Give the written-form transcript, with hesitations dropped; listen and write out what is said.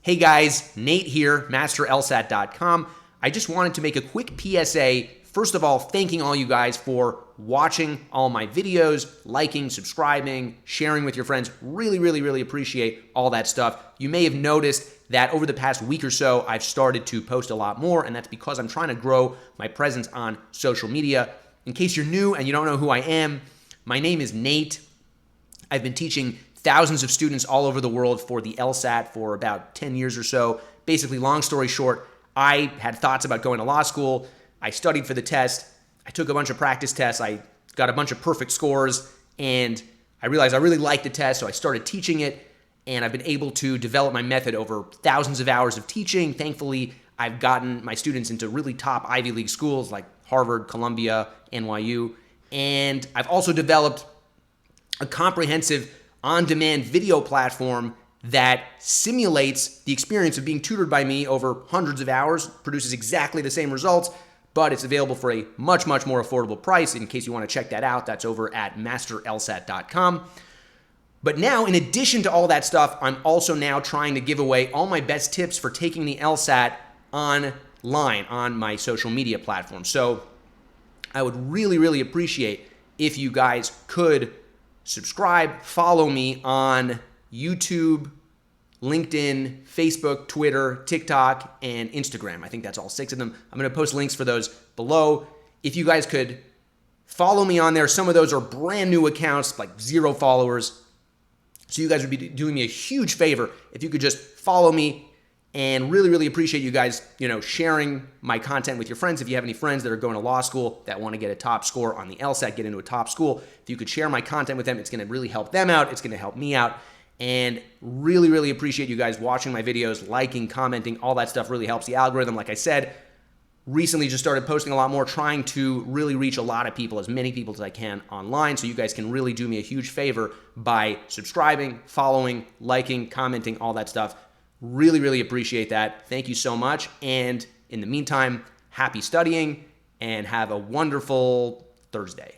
Hey guys, Nate here, MasterLSAT.com. I just wanted to make a quick PSA. First of all, thanking all you guys for watching all my videos, liking, subscribing, sharing with your friends. Really appreciate all that stuff. You may have noticed that over the past week or so, I've started to post a lot more, and that's because I'm trying to grow my presence on social media. In case you're new and you don't know who I am, my name is Nate. I've been teaching thousands of students all over the world for the LSAT for about 10 years or so. Basically, long story short, I had thoughts about going to law school. I studied for the test. I took a bunch of practice tests. I got a bunch of perfect scores, and I realized I really liked the test, so I started teaching it, and I've been able to develop my method over thousands of hours of teaching. Thankfully, I've gotten my students into really top Ivy League schools like Harvard, Columbia, NYU, and I've also developed a comprehensive on-demand video platform that simulates the experience of being tutored by me over hundreds of hours, produces exactly the same results, but it's available for a much more affordable price. In case you want to check that out, that's over at MasterLSAT.com. But now, in addition to all that stuff, I'm also now trying to give away all my best tips for taking the LSAT online on my social media platform. So I would really appreciate if you guys could subscribe, follow me on YouTube, LinkedIn, Facebook, Twitter, TikTok, and Instagram. I think that's all 6 of them. I'm going to post links for those below. If you guys could follow me on there, some of those are brand new accounts, like 0 followers. So you guys would be doing me a huge favor if you could just follow me, and really appreciate you guys, sharing my content with your friends. If you have any friends that are going to law school that want to get a top score on the LSAT, get into a top school, if you could share my content with them, it's going to really help them out. It's going to help me out. And really appreciate you guys watching my videos, liking, commenting. All that stuff really helps the algorithm. Like I said, recently just started posting a lot more, trying to really reach a lot of people, as many people as I can online. So you guys can really do me a huge favor by subscribing, following, liking, commenting, all that stuff. Really appreciate that. Thank you so much. And in the meantime, happy studying and have a wonderful Thursday.